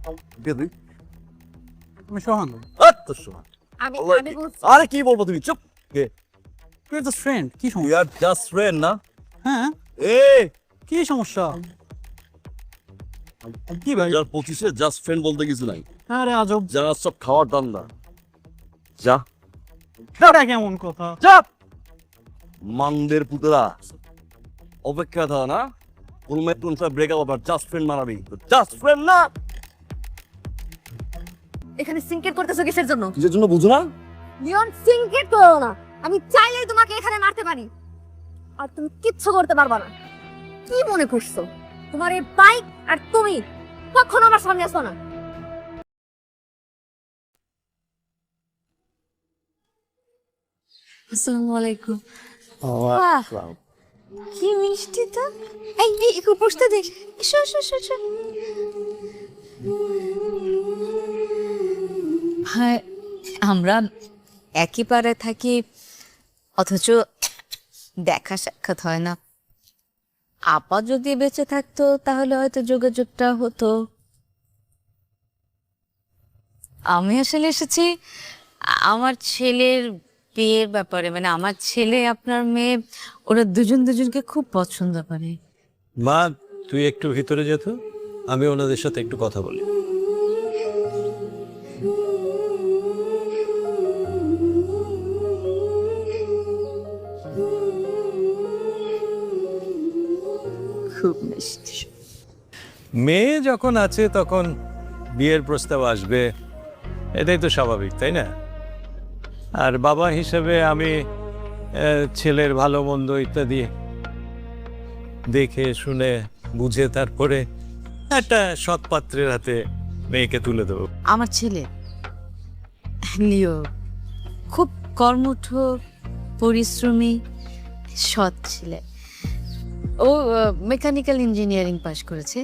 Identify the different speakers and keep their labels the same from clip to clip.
Speaker 1: তুই
Speaker 2: আমি সোহান।
Speaker 1: সোহান
Speaker 3: আমি বলছি
Speaker 1: আরে কি বলবো তুমি চুপ কে
Speaker 2: তুই তো ফ্রেন্ড, কি
Speaker 1: তুই
Speaker 2: সমস্যা?
Speaker 1: আর জাস্ট ফ্রেন্ড না
Speaker 2: হ্যাঁ,
Speaker 1: এ
Speaker 2: কি সমস্যা? কি ভাই?
Speaker 1: 2025-এ জাস্ট ফ্রেন্ড বলতে কিছু নাই,
Speaker 2: আরে আজব,
Speaker 1: যারা সব খাওয়ার ধান্দা। যা
Speaker 2: এটা কেমন কথা?
Speaker 1: চাপ মানদের পুতরা অপেক্ষা থাকা না, কোন মেট্রোন সব ব্রেকআপ আবার জাস্ট ফ্রেন্ড মারাবি, জাস্ট ফ্রেন্ড না।
Speaker 3: এখানে সিনকেট করতেছো কিসের জন্য?
Speaker 1: কিসের জন্য বুঝো না?
Speaker 3: লিওন, সিনকেট করো না। আমি চাইলেই তোমাকে এখানে মারতে পারি, আর তুমি কিচ্ছু করতে পারবা না। কি মনে করছো তোমার এই বাইক আর তুমি কখনো আমার সামনে আসো না? আসসালামু আলাইকুম। বাহ, কি মিষ্টি তো। এই একটু বসতে দে। এসো এসো এসো এসো।
Speaker 4: হ্যাঁ, আমরা একই পাড়ায় থাকি, অথচ দেখা সাক্ষাৎ হয় না। আপা যদি বেঁচে থাকতো তাহলে হয়তো যোগাযোগটা হতো। আমি আসলে এসেছি আমার ছেলের বিয়ের ব্যাপারে, মানে আমার ছেলে আপনার মেয়ে, ওরা দুজন দুজনকে খুব পছন্দ করে।
Speaker 5: মা, তুই একটু ভিতরে যেত, আমি ওনাদের সাথে একটু কথা বলি।
Speaker 4: খুব মিষ্টি।
Speaker 5: মেয়ে যখন আছে তখন বিয়ের প্রস্তাব আসবে, এটাই তো স্বাভাবিক, তাই না? আর বাবা হিসেবে আমি ছেলের ভালো মন্দ ইত্যাদি দেখে শুনে বুঝে তারপরে একটা সৎ পাত্রের হাতে মেয়েকে তুলে দেবো।
Speaker 4: আমার ছেলে লিও খুব কর্মঠ, পরিশ্রমী, সৎ ছেলে। ও মেকানিক্যাল ইঞ্জিনিয়ারিং পাশ করেছে।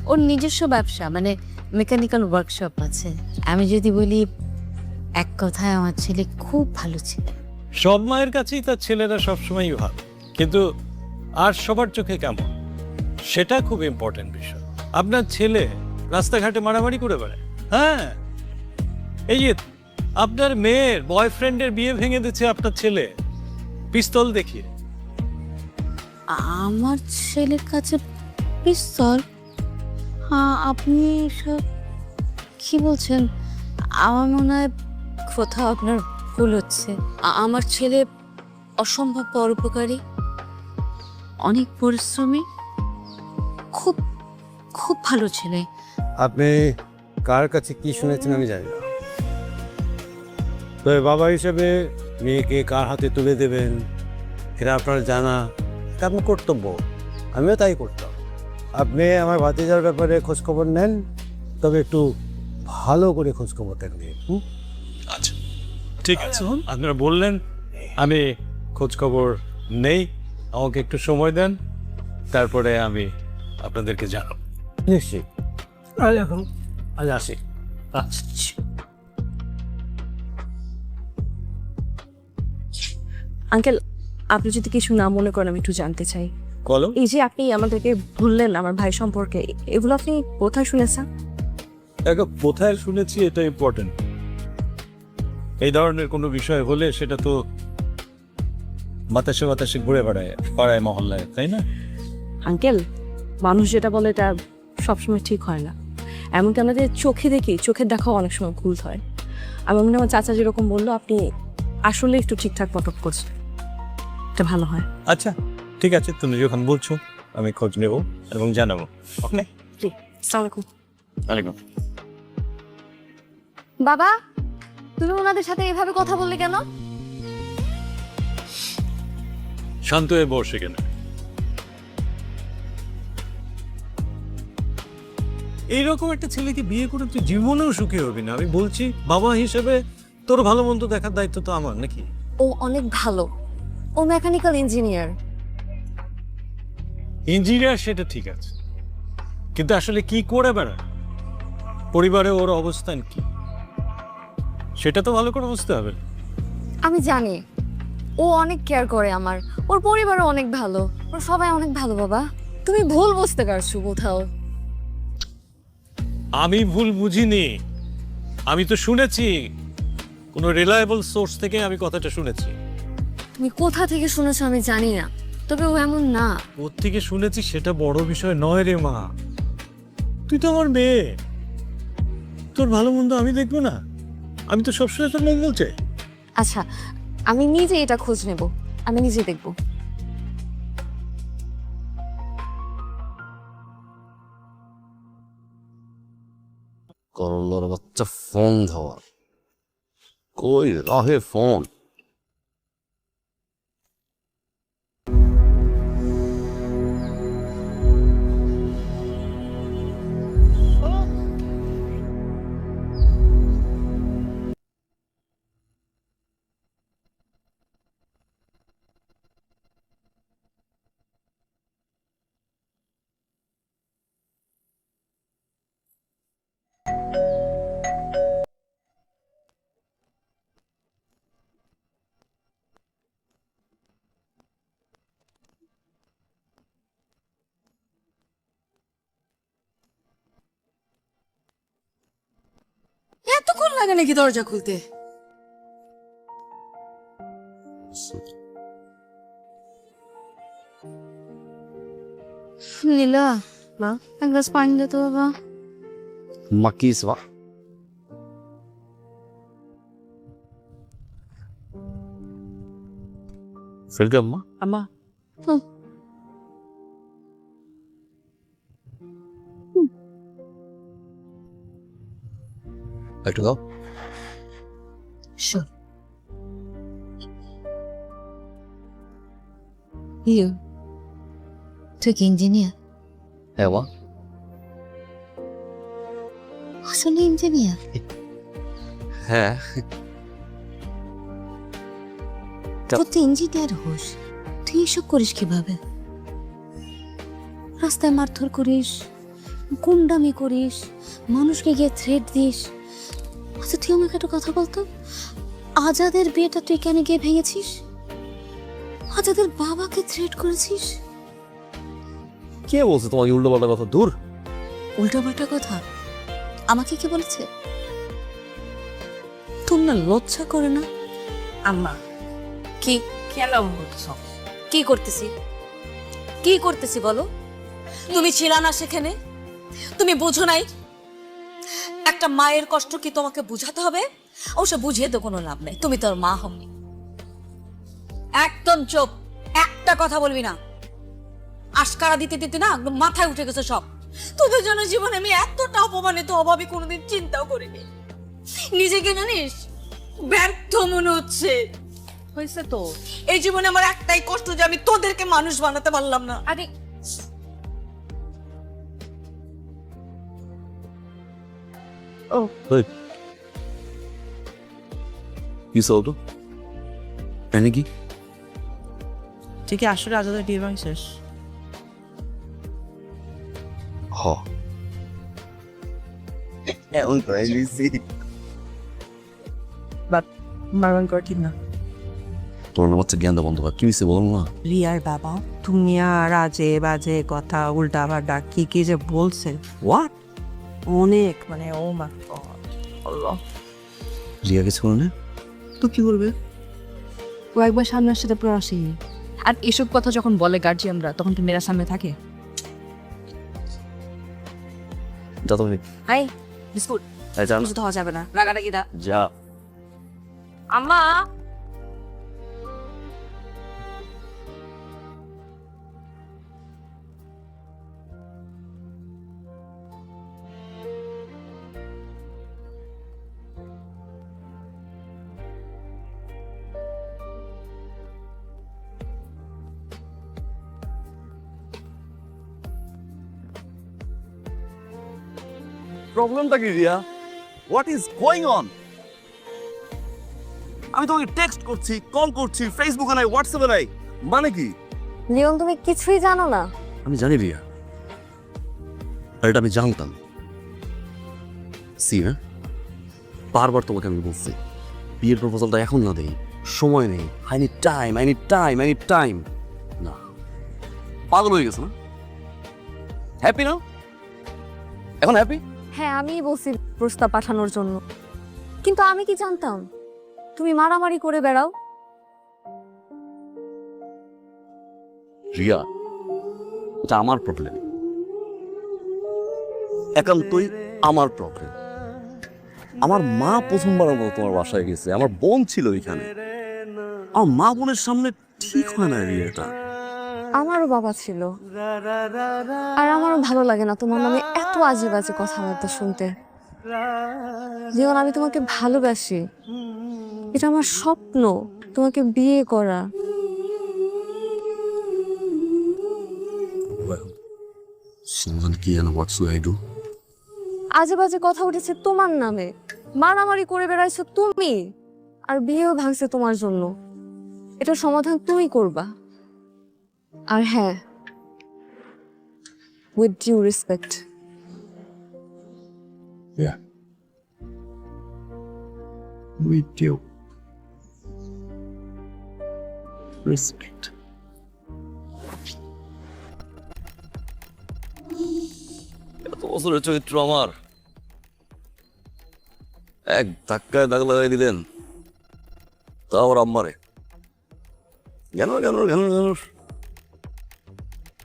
Speaker 4: ওর নিজস্ব ব্যবসা, মানে মেকানিক্যাল ওয়ার্কশপ আছে। আমি যদি বলি এক কথায়, আমার ছেলে খুব ভালো ছেলে।
Speaker 5: সব মায়ের কাছেই তার ছেলেরা সবসময়ই ভালো, কিন্তু আর সবার চোখে কেমন সেটা খুব ইম্পর্টেন্ট বিষয়। আপনার ছেলে রাস্তাঘাটে মারামারি করে বেড়ায়। হ্যাঁ, এই যে আপনার মেয়ের বয়ফ্রেন্ডের বিয়ে ভেঙে দিচ্ছে আপনার ছেলে পিস্তল দেখিয়ে।
Speaker 4: আমার ছেলের কাছে পিস্তল? হ্যাঁ, আপনি সব কি বলছেন? আমার মনে হয় কোথাও আপনার ভুল হচ্ছে। আমার ছেলে অসম্ভব পরোপকারী, অনেক পরিশ্রমী, খুব খুব ভালো ছেলে।
Speaker 6: আপনি কার কাছে কি শুনেছেন আমি জানি না, তবে বাবা হিসেবে মেয়েকে কার হাতে তুলে দেবেন এটা আপনার জানা, এটা আপনার কর্তব্য। আমিও তাই করতাম। আপনি আমার ভাতিজার ব্যাপারে খোঁজখবর নেন, তবে একটু ভালো করে খোঁজখবরটা নিন।
Speaker 5: আচ্ছা, ঠিক আছে, আপনারা বললেন, আমি খোঁজ খবর নেই। আমাকে একটু সময় দেন, তারপরে আমি আপনাদেরকে জানাবো।
Speaker 6: নিশ্চয়ই। আজ এখন আজ আসি।
Speaker 5: আচ্ছা।
Speaker 7: আঙ্কেল, আপনি যদি কিছু না মনে করেন, আমি একটু জানতে চাই।
Speaker 5: বলো।
Speaker 7: এই যে আপনি আমাদেরকে বললেন আমার ভাই সম্পর্কে, এগুলো আপনি কোথায় শুনেছেন?
Speaker 5: দেখো, কোথায় শুনেছি এটা ইম্পর্টেন্ট। এই ধরনের কোনো বিষয় হলে সেটা তো বাতাসে বাতাসে ঘুরে বেড়ায় পাড়ায় মহল্লায়, তাই না?
Speaker 7: আঙ্কেল, মানুষ যেটা বলে এটা সবসময় ঠিক হয় না। এমনকি আমাদের চোখে দেখি, চোখের দেখাও অনেক সময় ভুল হয়। আমার মনে হয় আমার চাচা যেরকম বললো, আপনি আসলে একটু ঠিকঠাক পটক করছেন, এটা ভালো হয়।
Speaker 5: আচ্ছা, ঠিক আছে, তুমি যখন বলছো আমি খোঁজ নেব এবং জানাবো। ওকে,
Speaker 7: জি, আসসালামু আলাইকুম।
Speaker 3: বাবা, তুমি ওনাদের সাথে এভাবে কথা বললে কেন?
Speaker 5: শান্ত হয়ে বসে কেন? এইরকম একটা ছেলেকে বিয়ে করে তুই জীবনেও সুখী হবি না। আমি বলছি, বাবা হিসেবে তোর ভালো মন্দ দেখার দায়িত্ব তো আমার, নাকি?
Speaker 3: ও অনেক ভালো, ও মেকানিক্যাল ইঞ্জিনিয়ার।
Speaker 5: ইঞ্জিনিয়ার সেটা ঠিক আছে, কিন্তু আসলে কি করে বেড়ায়, পরিবারে ওর অবস্থান কি, সেটা তো ভালো করে বুঝতে হবে।
Speaker 3: আমি জানি ও অনেক কেয়ার করে আমার, ওর পরিবারও অনেক ভালো, ওর সবাই অনেক ভালো। বাবা, তুমি ভুল বুঝতে পারছো কোথাও।
Speaker 5: আমি ভুল বুঝিনি, আমি তো শুনেছি, কোনো রিলায়েবল সোর্স থেকে আমি কথাটা শুনেছি।
Speaker 3: তুমি কোথা থেকে শুনেছো আমি জানি না, তবে ও এমন না।
Speaker 5: থেকে শুনেছি সেটা বড় বিষয় নয় রে মা, তুই তো আমার মেয়ে, তোর ভালো মন্দ আমি দেখবো না? আমি তো সবসময় তোর মঙ্গল চাই।
Speaker 3: আচ্ছা, আমি নিজে এটা খোঁজ নেব, আমি নিজে দেখব।
Speaker 1: করলোর বাচ্চা ফোন ধর, কই রাহে ফোন?
Speaker 4: এতক্ষণ লাগে নাকি দরজা খুলতে? নীলা,
Speaker 7: মা?
Speaker 4: এক গ্লাস পানি দে তো বাবা।
Speaker 1: Makis va? Welcome, ma.
Speaker 7: আম্মা
Speaker 1: একটু দাও।
Speaker 4: Sure. You. তুই কি ইঞ্জিনিয়ার?
Speaker 1: হ্যাঁ মা।
Speaker 4: আসলে ইঞ্জিনিয়ার?
Speaker 1: হ্যাঁ।
Speaker 4: তুই ইঞ্জিনিয়ার হোস, তুই এসব করিস কিভাবে? রাস্তায় মারধর করিস, গুন্ডামি করিস, মানুষকে গিয়ে থ্রেট দিস। আচ্ছা তুই আমাকে একটা কথা বলতো, আজাদের বিয়েটা তুই কেন গিয়ে ভেঙেছিস? আজাদের বাবাকে থ্রেট করেছিস?
Speaker 1: কে বলছে তোমাকে উল্টো পাল্টা কথা? দূর।
Speaker 4: উল্টাপাল্টা কথা আমাকে কে বলেছে? তোর না লজ্জা করে না?
Speaker 7: আম্মা
Speaker 4: কি
Speaker 7: কেন বলছ?
Speaker 4: কি করতেছি? কি করতেছি বলো? তুমি ছিল না সেখানে, তুমি বুঝো নাই একটা মায়ের কষ্ট কি তোমাকে বুঝাতে হবে? অবশ্য বুঝিয়ে তো কোনো লাভ নেই, তুমি তোর মা হওনি। একদম চুপ, একটা কথা বলবি না। আশকারা দিতে দিতে না একদম মাথায় উঠে গেছে সব। তোদের জন্য জীবনে আমি এতটা অপমানিত অভাবে কোনোদিন চিন্তাও করিনি। নিজেকে জানিস ব্যর্থ মনে হচ্ছে।
Speaker 7: হয়েছে তো,
Speaker 4: এই জীবনে আমার একটাই কষ্ট যে আমি তোদেরকে মানুষ বানাতে পারলাম না।
Speaker 7: আরে
Speaker 1: কি সৌটো? এনে কি?
Speaker 2: ঠিক আসলে আজাদের বিয়ে ভাঙ শেষ।
Speaker 1: হ। এমন করে দিছি।
Speaker 7: মারমান করা ঠিক না।
Speaker 1: তোর নাম হচ্ছে জ্ঞান বন্ধ কর। কি হয়েছে বল না?
Speaker 7: রিয়ার বাবা তুমি আর আজে বাজে কথা উল্টা পাল্টা কি কি যে বলছে, হোয়াট অনেক মানে ও মা আল্লাহ।
Speaker 1: রিয়া কিছু করে না? তো কি করবে?
Speaker 7: ও একবার সামনের সাথে পুরো আসি, আর এসব কথা যখন বলে গার্জিয়ানরা তখন কি মেয়েরা সামনে থাকে?
Speaker 1: যা তুমি।
Speaker 7: হাই বিস্কুট
Speaker 1: এই জান।
Speaker 7: কিছু হওয়া যাবে না, রাগারাগি দা।
Speaker 1: যা।
Speaker 7: আম্মা
Speaker 1: প্রবলেমটা কি Riya? What is going on? আমি তোমাকে টেক্সট করছি, কল করছি, ফেসবুকে নাই, হোয়াটসঅ্যাপে নাই, মানে কি?
Speaker 3: লিওন, তুমি কিছুই জানো না।
Speaker 1: আমি জানি রিয়া, আর এটা আমি জানতাম। সি হ্যাঁ, বারবার তোমাকে আমি বলছি বিয়ের প্রপোজালটা এখন না দেই, সময় নেই, I need time, I need time, I need time. না, পাগল হয়ে গেছে না? হ্যাপি না এখন? হ্যাপি?
Speaker 3: হ্যাঁ আমিই বলছি প্রস্তাব পাঠানোর জন্য, কিন্তু আমি কি জানতাম তুমি মারামারি করে বেড়াও।
Speaker 1: রিয়া, এটা আমার প্রবলেম, একান্তই আমার প্রবলেম। আমার মা প্রথমবারের মতো তোমার বাসায় গেছে, আমার বোন ছিল এখানে, আমার মা বোনের সামনে ঠিক হয় না রিয়া এটা।
Speaker 3: আমারও বাবা ছিল, আর আমারও ভালো লাগে না তোমার নামে এত আজে বাজে কথাবার্তা শুনতে। জীবন, আমি তোমাকে ভালোবাসি, এটা আমার স্বপ্ন তোমাকে বিয়ে করা।
Speaker 1: সমাধান কি জানো? হোয়াটস আই ডু?
Speaker 3: আজে বাজে কথা উঠেছে তোমার নামে, মারামারি করে বেড়াইছো তুমি, আর বিয়েও ভাঙছে তোমার জন্য। এটার সমাধান তুমি করবা। আর হ্যাঁ, with due respect.
Speaker 1: Yeah. We do. Respect. এত বছরের চরিত্র আমার এক ধাক্কায় দাগ লাগাই দিলেন, তাও ওর আম্মারে। কেন কেন কেন কেন?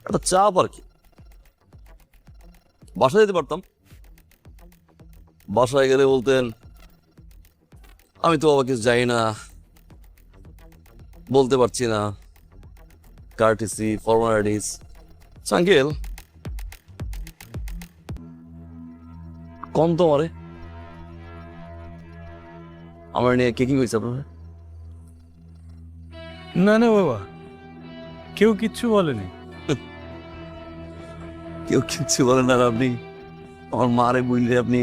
Speaker 1: একটা চাপ আর কি। বাসায় যেতে পারতাম, বাসায় গেলে বলতেন আমি তো বাবা কিছু যাই না, বলতে পারছি না, কার্টিসি ফর্মালিটিস। আঙ্কেল কম তো মারে আমার নিয়ে কেকিং হয়েছে আপনার?
Speaker 5: না না বাবা, কেউ কিচ্ছু বলেনি।
Speaker 1: কেউ কিচ্ছু বলেন না, আর আপনি আমার মারে বুঝলে আপনি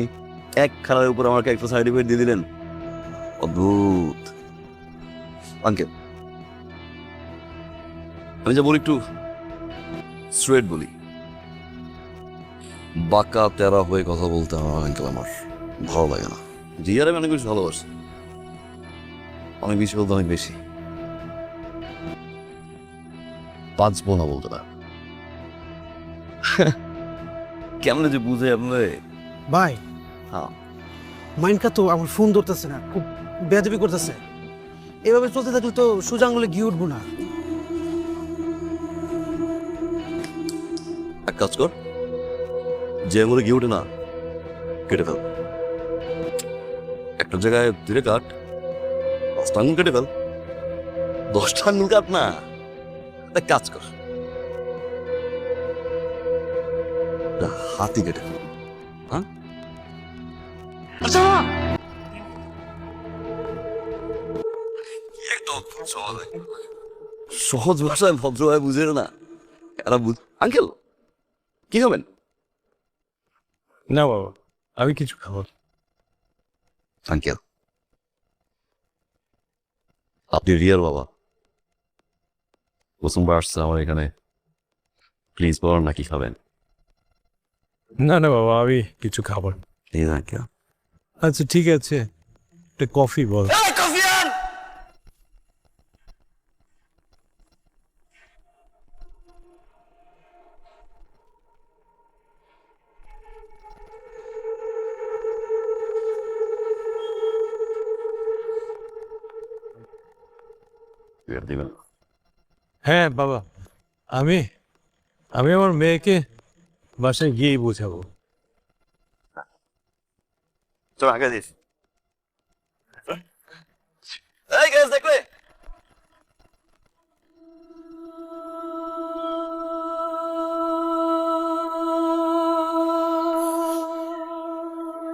Speaker 1: এক খেলার উপর আমাকে একটা সার্টিফিকেট দিয়ে দিলেন। অদ্ভুত। আঙ্কেল আমি যা বলি একটু স্ট্রেট বলি, বাঁকা তেরা হয়ে কথা বলতে আঙ্কেল আমার ভালো লাগে না। রিয়ার আমি অনেক বেশি ভালোবাসি, অনেক বেশি বলতে অনেক বেশি, বাঁচবো না বলতে না। কেমন যে বুঝে আপনার
Speaker 8: ভাই
Speaker 1: হ্যাঁ
Speaker 8: মাইন্ডটা তো আমার ফোন ধরতেছে না, খুব বেয়াদবি করতেছে। এভাবে চলতে থাকলে তো সোজা আঙুলে গিয়ে উঠবো না।
Speaker 1: এক কাজ কর, যে আঙুলে গিয়ে ওঠে না কেটে ফেল। একটা জায়গায় ধীরে কাট, 10টা আঙুল কেটে ফেল। 10টা আঙুল কাট না, এক কাজ কর, একটা হাতি কেটে ফেল। হ্যাঁ সহজ ভাষায় ভদ্রভাবে বুঝে না এরা আঙ্কেল কি হবেন?
Speaker 5: না বাবা, আমি কিছু খাবো না।
Speaker 1: আঙ্কেল আপনি রিয়ার বাবা, প্রথমবার আসছে আমার এখানে, প্লিজ বলেন না কি খাবেন।
Speaker 5: না না বাবা, আমি কিছু খাবো না।
Speaker 1: Please uncle.
Speaker 5: আচ্ছা ঠিক আছে, একটা কফি বল।
Speaker 1: দিবেন
Speaker 5: হ্যাঁ বাবা, আমি আমি আমার মেয়েকে বাসায় গিয়েই বোঝাবো।
Speaker 1: চল আগে দিস। এই গাইস দেখলে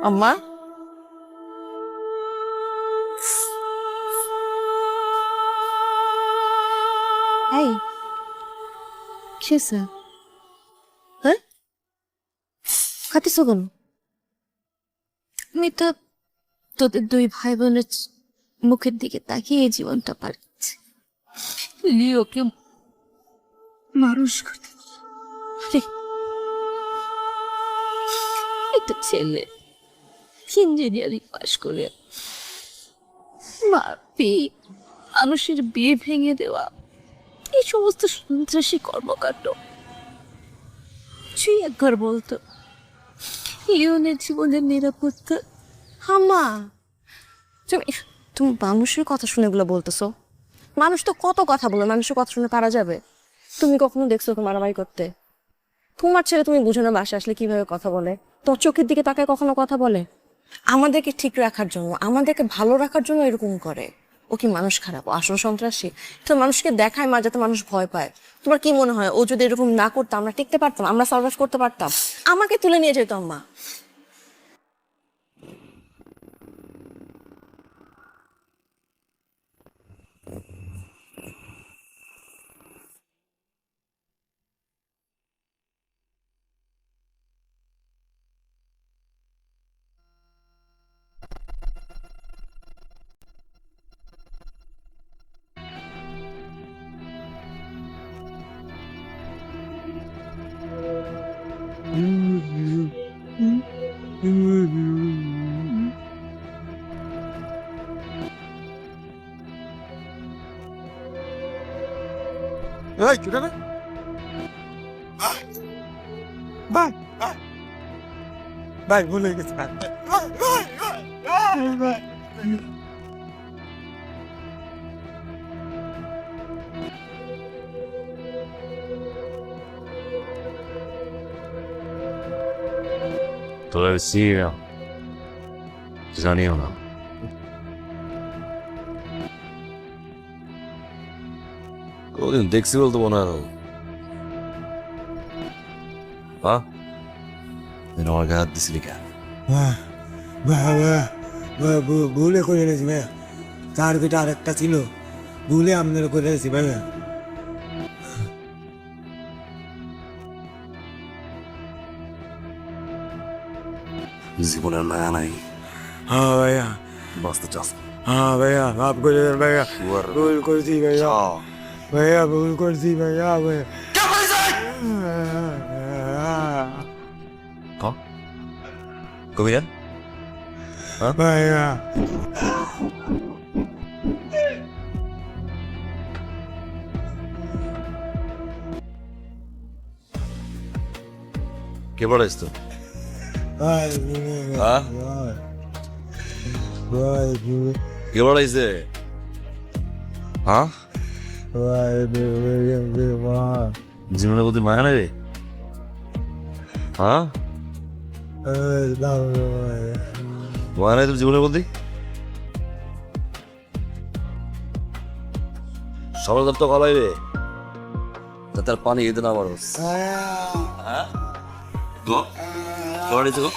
Speaker 2: আম্মা,
Speaker 4: এই কিসে? হ্যাঁ খাতিস কেন? আমি তো তোদের দুই ভাই বোনের মুখের দিকে তাকিয়ে এই জীবনটা পারছি। লিওকে মানুষ করতে একটা ছেলে ইঞ্জিনিয়ারিং পাশ করে মাপি মানুষের বিয়ে ভেঙে দেওয়া, এই সমস্ত সন্ত্রাসী কর্মকাণ্ড তুই একবার বলতো লিওনের জীবনের নিরাপত্তা।
Speaker 7: হাম্মা, তুমি তুমি মানুষের কথা শুনে এগুলো বলতেছো? মানুষ তো কত কথা বলে, মানুষের কথা শুনে পারা যাবে? তুমি কখনো দেখছো ওকে মারামারি করতে? তোমার ছেলে তুমি বুঝো না বাসা আসলে কিভাবে কথা বলে? তোর চোখের দিকে তাকায় কখনো কথা বলে? আমাদেরকে ঠিক রাখার জন্য, আমাদেরকে ভালো রাখার জন্য এরকম করে। ও কি মানুষ খারাপ? ও আসল সন্ত্রাসী। তো মানুষকে দেখায় মা যাতে মানুষ ভয় পায়। তোমার কি মনে হয় ও যদি এরকম না করতো আমরা টিকতে পারতাম? আমরা সার্ভাইভ করতে পারতাম? আমাকে তুলে নিয়ে যেত আম্মা।
Speaker 6: এই চুটা রে ভাই ভাই ভাই ভুলে গেছি ভাই
Speaker 1: Todavía জানিও না কোনদিন দেখছি বলতে মনে হয় হ্যাঁ আমার গায়ে হাত দিছিলি কেন
Speaker 6: ভুলে করে এনেছি ভাইয়া, তার বেটা আরেকটা ছিল, ভুলে আপনার করে এনেছি ভাইয়া।
Speaker 1: জীবনের মায়া নাই
Speaker 6: হ্যাঁ ভাইয়া,
Speaker 1: বাঁচতে চাস
Speaker 6: হ্যাঁ ভাইয়া, মাফ করে দেন ভাইয়া, ভুল করেছি ভাইয়া, ভাইয়া ভুল করেছি ভাইয়া ভাইয়া।
Speaker 1: কবিরা
Speaker 6: ভাইয়া
Speaker 1: কে পড়াইছ তো হ্যাঁ কে পড়াইছে হ্যাঁ জীবনের প্রতি মায়া নাই রে হ্যাঁ মায়া নাই তোর জীবনের প্রতি সবার তো গলাই রে যাতে আর পানি খেতে না পারো হ্যাঁ গো পড়াইছে গো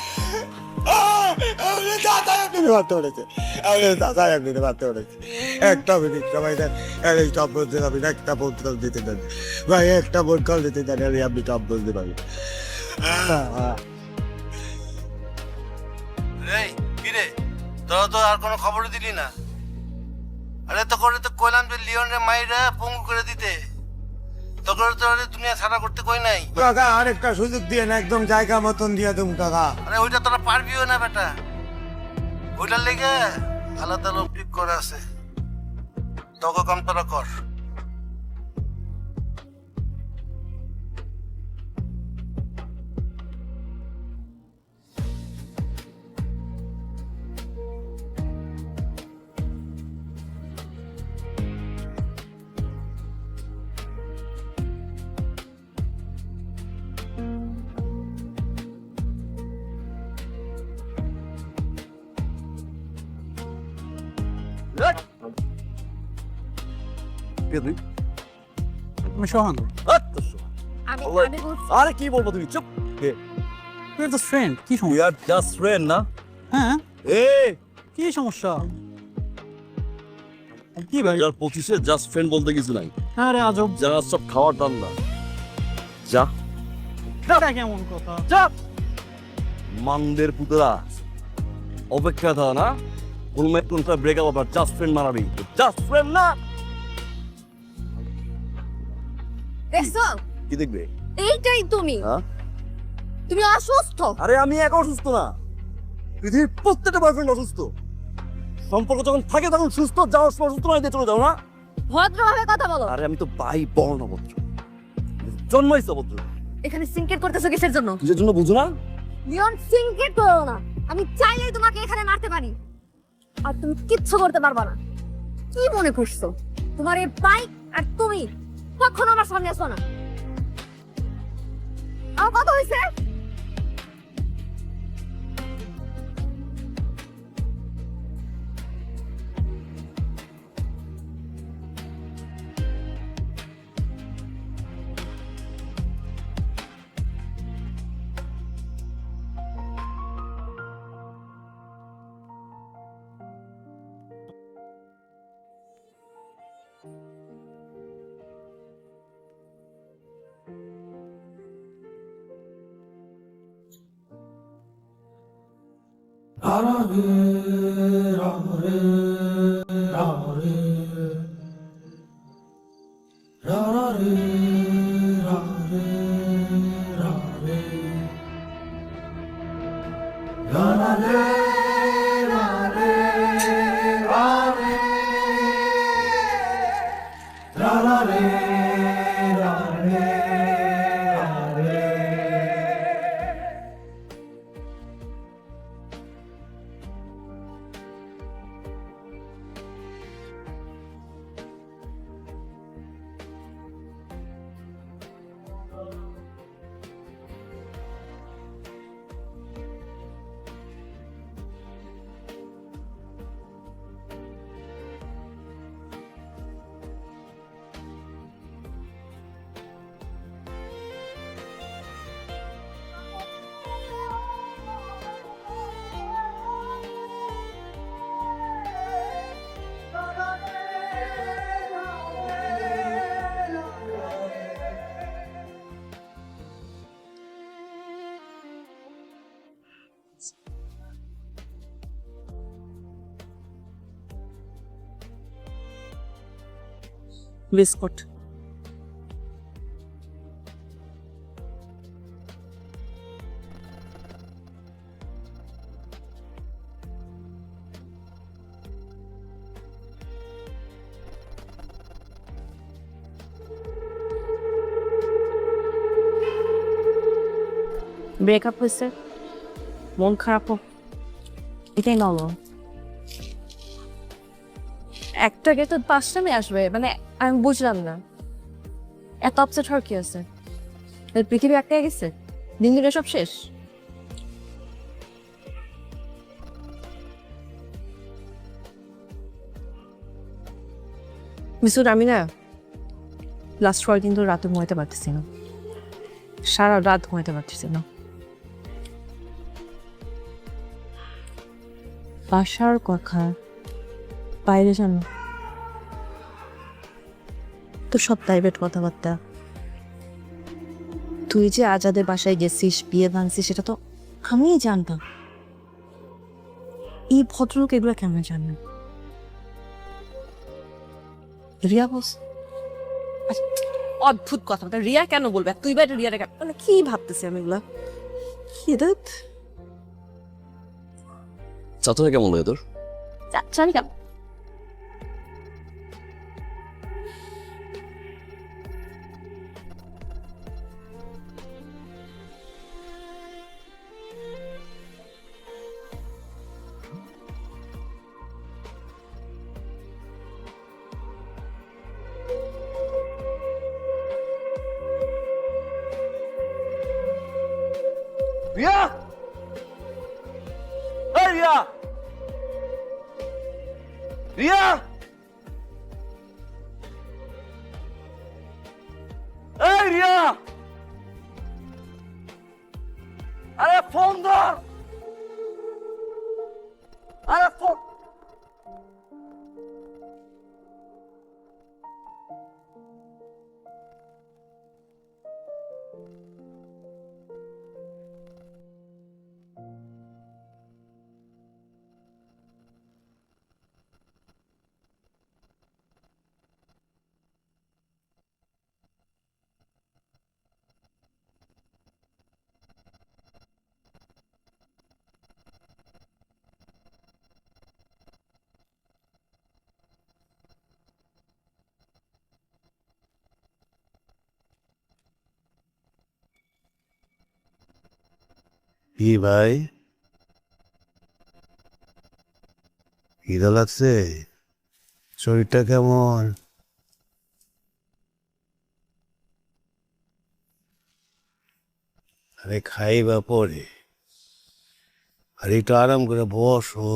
Speaker 6: একটা মিনিট সবাই দেন, এই টপ বলতে পারবেন, একটা বোতল দিতে দেন ভাই, একটা বোতল দিতে দেন, আপনি টপ বলতে পারবেন।
Speaker 8: কিরে তোরা তো আর কোনো খবর দিলি না? আরে তো করে তো কইলাম যে লিওনের মাইরা পঙ্গু করে দিতে, তখন তো দুনিয়া ছাড়া করতে কই নাই।
Speaker 6: কাকা আরেকটা সুযোগ দিয়ে না, একদম জায়গা মতন দিয়ে তুমি কাকা।
Speaker 8: আরে ওইটা তোরা পারবিও না বেটা, ওইটার লেগে আলাদা লোক ঠিক করে আছে, তোকে কম তোরা কর।
Speaker 2: আমি সোহান।
Speaker 3: আমি বলছি
Speaker 1: আরে কি বলবো তুমি চুপ
Speaker 2: তুই তো ফ্রেন্ড, কি
Speaker 1: উই আর জাস্ট ফ্রেন্ড না
Speaker 2: হ্যাঁ
Speaker 1: এ
Speaker 2: কি সমস্যা? কি ভাই?
Speaker 1: 2025-এ জাস্ট ফ্রেন্ড বলতে কিছু নাই,
Speaker 2: আরে আজব,
Speaker 1: যারা সব খাওয়ার ধান্দা। যা
Speaker 2: এটা কেমন কথা?
Speaker 1: যা মানদের পুতরা অপেক্ষা থা না কোনটা ব্রেকআপ আবার জাস্ট ফ্রেন্ড মারাবি, জাস্ট ফ্রেন্ড না।
Speaker 3: দেখছো
Speaker 1: কি দেখবে
Speaker 3: এইটাই তুমি,
Speaker 1: হ্যাঁ
Speaker 3: তুমি অসুস্থ।
Speaker 1: আরে আমি একা অসুস্থ না, পৃথিবীর প্রত্যেকটা বয়ফ্রেন্ড অসুস্থ। সম্পর্ক যখন থাকে তখন সুস্থ, যাওয়ার সময় অসুস্থ নয় দিয়ে চলে যাও না।
Speaker 3: ভদ্রভাবে কথা বলো।
Speaker 1: আরে আমি তো বাই বর্ণভদ্র, জন্মাইছ ভদ্র।
Speaker 3: এখানে সিনকেট করতেছো কিসের জন্য?
Speaker 1: কিসের জন্য বুঝো না?
Speaker 3: লিওন সিংকেট করো না। আমি চাইলেই তোমাকে এখানে মারতে পারি, আর তুমি কিচ্ছু করতে পারবা না। কি মনে করছো তোমার এই বাইক আর তুমি কখনো আমার সামনে আসো না? আমার কথা হয়েছে?
Speaker 7: বিস্কুট। ব্রেকআপ হয়েছে, মন খারাপ হোক, এটাই নরমাল। একটা গেট পাঁচটা মেয়ে আসবে, মানে আমি বুঝলাম না এত আপসেট হওয়ার কি আছে? পৃথিবী একটাই গেছে, দিন দিনে সব শেষ। মিসুর, আমি না লাস্ট 4 দিন ধরে রাতে ঘুমাইতে পারতেছি না, সারা রাত ঘুমাইতে পারতেছি না। বাসার কথা বাইরে জানো তো সব প্রাইভেট কথাবার্তা। তুই যে আজাদের বাসায় গেছিস, বিয়ে ভাঙছিস, সেটা তো আমিই জানতাম। এই ভদ্রলোক এগুলো কেমন জানেন? রিয়া বস, অদ্ভুত কথা, রিয়া কেন বলবে? তুই বাইরে রিয়া রেখা, মানে কি ভাবতেছি আমি এগুলা? কি দেখ
Speaker 1: চাচা কেমন লাগে তোর?
Speaker 7: জানি কেন
Speaker 8: রিয়া, এই রিয়া, রিয়া, এই রিয়া, আরে ফোন ধর, আরে ফোন। কি ভাই, খিদা লাগছে? শরীরটা কেমন? আরে খাইবা পরে, আর একটু আরাম করে বসো।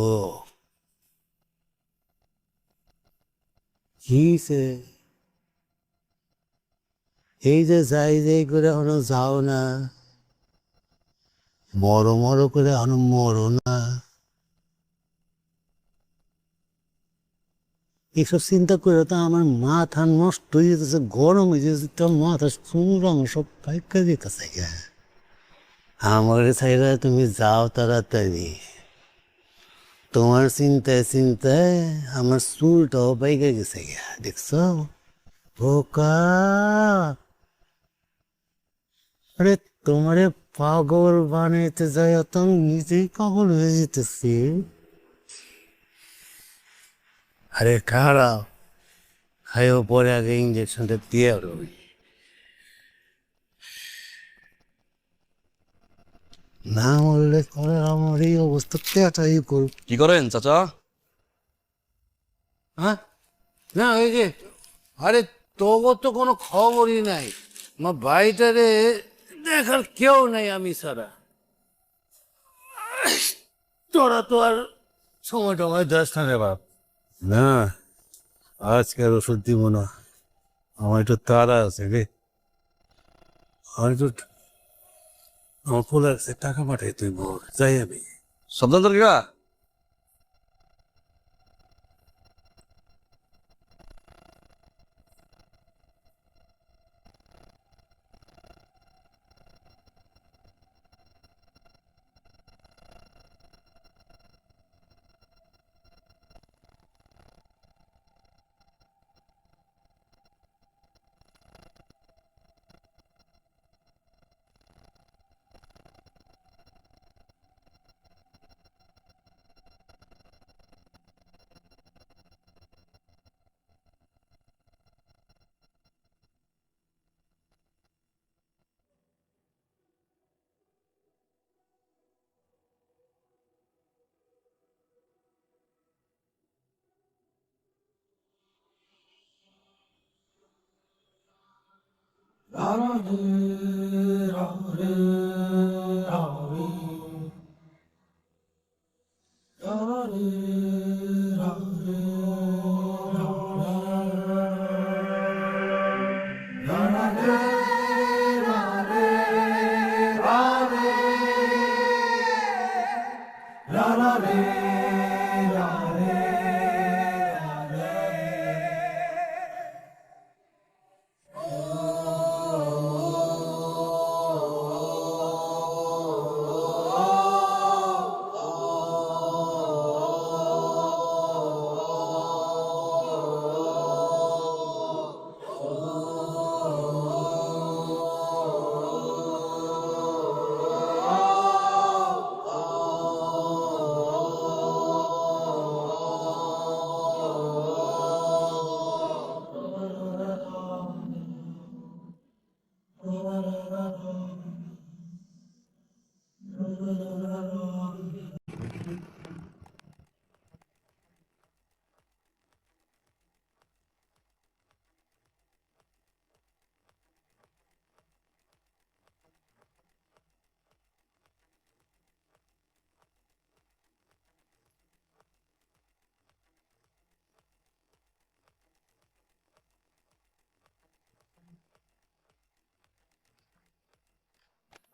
Speaker 8: কিসে এই যে যাই যাই করে এখনো যাও না, মরো মরো করে এখনো মরো না। এসব চিন্তা করে তো আমার মাথা নষ্ট হয়ে যেতেছে, গরম হয়ে যেতেছে, তোর মাথা সুরং সব পাইকা যেতেছে। আমার ছাইরা তুমি যাও তাড়াতাড়ি, তোমার চিন্তায় চিন্তায় আমার চুলটাও পাইকা গেছে গা, দেখছো বোকা? আরে তোমারে পাগল বানাইতে যাই তো নিজেই পাগল হয়ে যেতেছি। আরে খারাপ খাইও, পরে আগে ইঞ্জেকশনটা দিয়ে রবি। না মরলে পরে আমার এই অবস্থা পেটাই করব।
Speaker 1: কি করেন চাচা?
Speaker 8: হ্যাঁ, না ওই যে, আরে তোর তো কোনো খবরই নাই, আমার বাড়িটারে দেখার কেউ নাই আমি ছাড়া। তোরা তো আর সময় টময় যাস না রে বাপ। না, আজকে আর ওষুধ দিব না, আমার একটু তাড়া আছে রে। আমার একটু আমার ফুল আছে, টাকা পাঠাই তুই বল, যাই আমি।
Speaker 1: সাবধান তরিকা।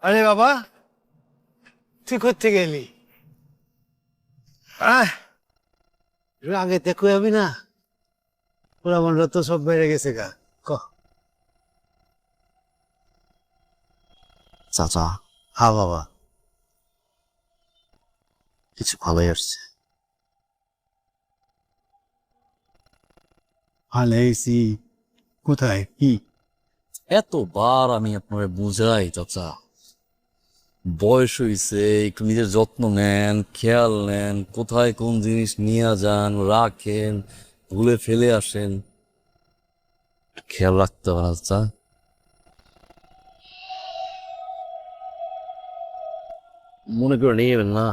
Speaker 8: আরে বাবা, তুই করতে গেলি? আগে দেখো আমি না, ওরা মনরা তো সব বেড়ে গেছে গা।
Speaker 1: চাচা
Speaker 8: হ্যাঁ বাবা,
Speaker 1: কিছু ভালোই আসছে।
Speaker 8: ভালো হয়েছি। কোথায় কি?
Speaker 1: এতবার আমি আপনারে বুঝাই চাচা, বয়স হইছে, একটু নিজের যত্ন নেন, খেয়াল নেন, কোথায় কোন জিনিস নিয়ে যান, রাখেন, ভুলে ফেলে আসেন, একটু খেয়াল রাখতে হবে না চাচা? মনে করে নিয়ে যাবেন না।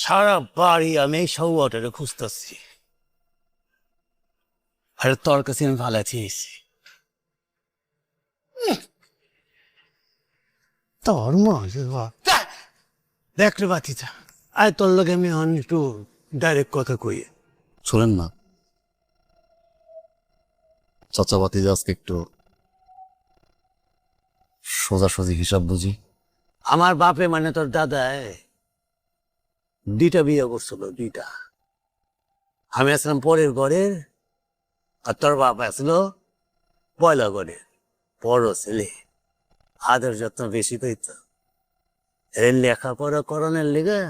Speaker 8: সারা বাড়ি আমি এই সৌটারে খুঁজতেছি, আর তোর কাছে আমি ভালো চেয়েছি। তোর মজা দেখ রে বাতিটা, আয় তোর লগে আমি একটু ডাইরেক্ট কথা কই।
Speaker 1: শোনেন না চাচা বাতিজা, আজকে একটু সোজাসুজি হিসাব বুঝি।
Speaker 8: আমার বাপে মানে তোর দাদায় 2টা বিয়ে করছিল, 2টা। আমি আসলাম পরের ঘরের, আর তোর বাপ আসলো পয়লা ঘরের। বড় ছেলে, আদর যত্ন বেশি পেত। এর লেখাপড়া করণের লেগে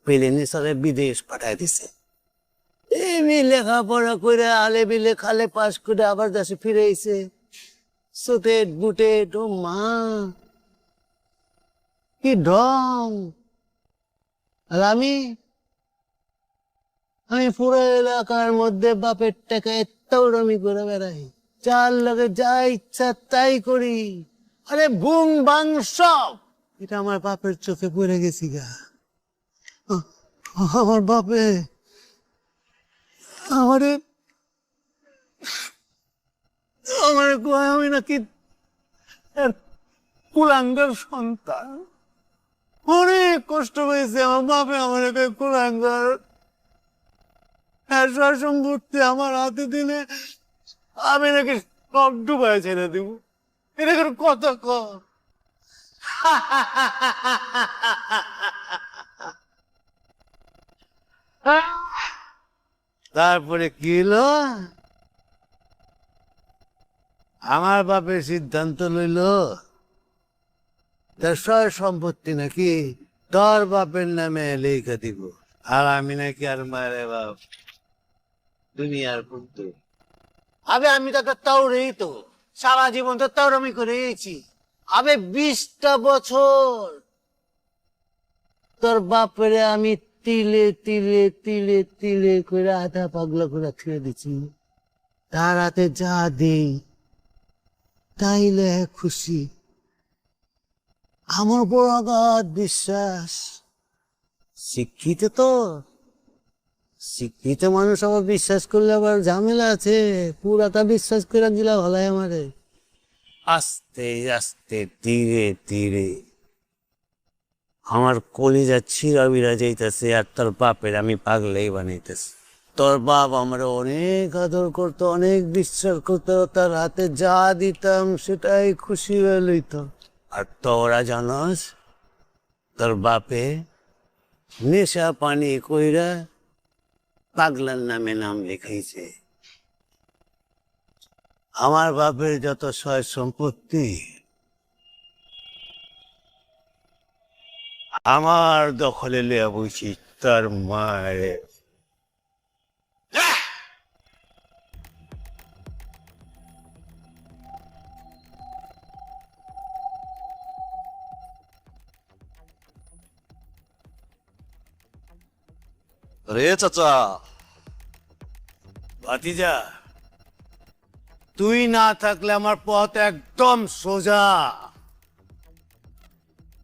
Speaker 8: পেলেনি সবে বিদেশ পাঠায় দিছে। এমনি লেখাপড়া করে আলে বিলে খালে পাস করে আবার দেশে ফিরে এসে সুটেট বুটেট, ও মা কি ঢং! আর আমি পুরো এলাকার মধ্যে বাপের টাকায় তৌরমি করে বেড়াই, যার লাগে যা ইচ্ছা তাই করি। আরে বুম বাং সব এটা আমার বাপের চোখে পড়ে গেছি গা। আমার বাপে আমারে আমারে কয় আমি নাকি কুলাঙ্গার সন্তান। অনেক কষ্ট হয়েছে আমার বাপে আমার কুলাঙ্গার। সম্পত্তি আমার হাতে দিলে আমি নাকি সব ডুবাই ছেড়ে দিব। এটা কোনো কথা ক? তারপরে কি হলো? আমার বাপের সিদ্ধান্ত লইল তার সয় সম্পত্তি নাকি তোর বাপের নামে লেখা দিব। আর আমি নাকি আর মারে বাপ দুনিয়ার পুত্র। আমি তো একটা তাওরেই তো সারা জীবন তো তাওরামি করেছি। 20টা বছর তোর বাপরে আমি তিলে তিলে তিলে তিলে করে আধা পাগলা করে ছেড়ে দিচ্ছি। তার হাতে যা দেই তাইলে খুশি। আমার বড় অগাধ বিশ্বাস। শিক্ষিত মানুষ আবার বিশ্বাস করলে আবার ঝামেলা আছে। পুরাটা বিশ্বাস করে দিলা ভালাই আমারে। আস্তে আস্তে ধীরে ধীরে আমার কলিজা ছিঁড়া বিড়া যাইতেছে, আর তোর বাপের আমি পাগলেই বানাইতেছি। তোর বাপ আমার অনেক আদর করতো, অনেক বিশ্বাস করতো। তার হাতে যা দিতাম সেটাই খুশি হয়ে লইত। আর তোরা জানস তোর বাপে নেশা পানি কইরা পাগলার নামে নাম লিখাইছে। আমার বাপের যত সয় সম্পত্তি আমার দখলে লিয়া বইছি তার মায়ের।
Speaker 1: রে চাচা,
Speaker 8: ভাতিজা তুই না থাকলে আমার পথ একদম সোজা।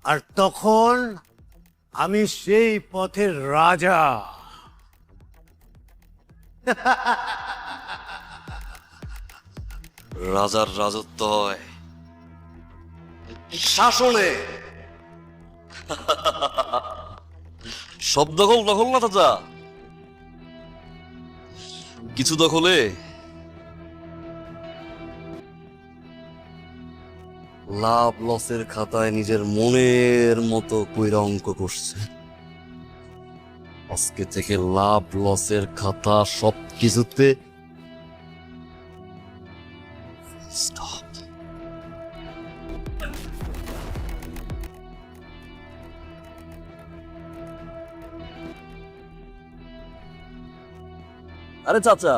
Speaker 8: আর তখন আমি সেই পথের রাজা।
Speaker 1: রাজার রাজত্ব হয় শাসনে। সব দখল দখল না চাচা, কিছু দখলে লাভ লসের খাতায় নিজের মনের মতো কইরা অঙ্ক করছে। আজকে থেকে লাভ লসের খাতা সব কিছুতে স্টপ। আরে চাচা,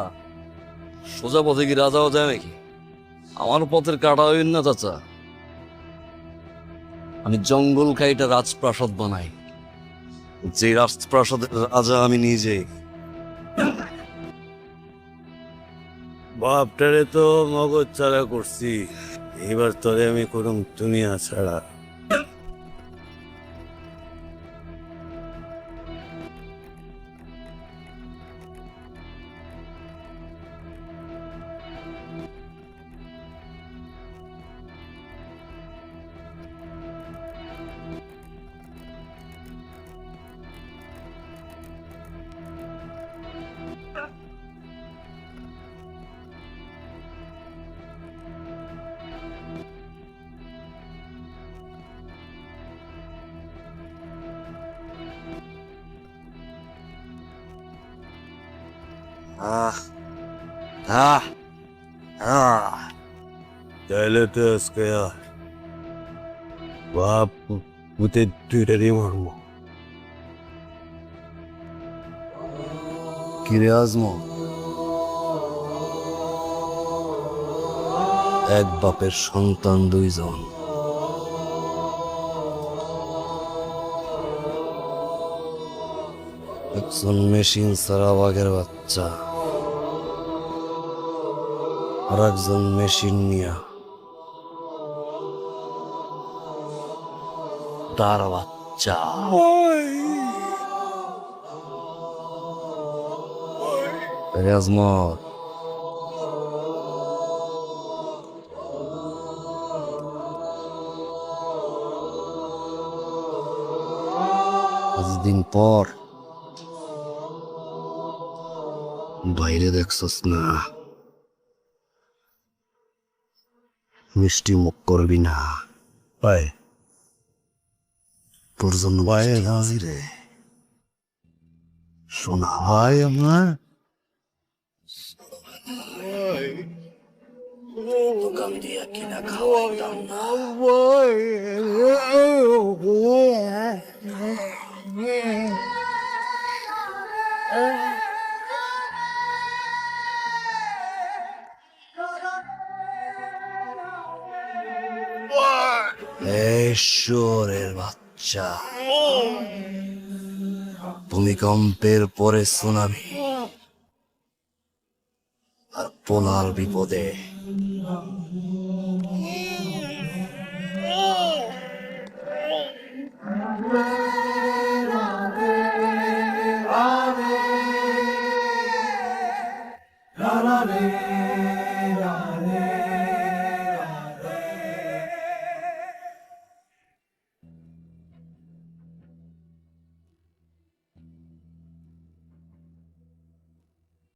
Speaker 1: সোজা পথে কি রাজাও যায় নাকি? আমার পথের কাটা হইন না চাচা। আমি জঙ্গল কাইটা রাজপ্রাসাদ বানাই, যে রাজপ্রাসাদের রাজা আমি নিজেই।
Speaker 6: বাপটারে তো মগজ ছাড়া করছি, এবার তোরে আমি করুম দুনিয়া ছাড়া।
Speaker 1: আহ আহ আহ
Speaker 6: তাহলে তো আজকে আর বাপ পুতে দুইটারই মরম।
Speaker 1: কিরে আজম, এক বাপের সন্তান দুইজন, একজন মেশিন ছাড়া বাঘের বাচ্চা, আর একজন মেশিন নিয়া তার বাচ্চা। আজমত, দিন পর বাইরে দেখছস না, মিষ্টি মুখ করবি না।
Speaker 6: ভাই
Speaker 1: তোর জন্য বাইরে রাজি রে শোনা।
Speaker 8: ভাই আমার
Speaker 1: দোকান দিয়া কিনা খাওয়াইতাম না। এই শুয়োরের বাচ্চা, ভূমিকম্পের পরে সুনামি আর পোলার বিপদে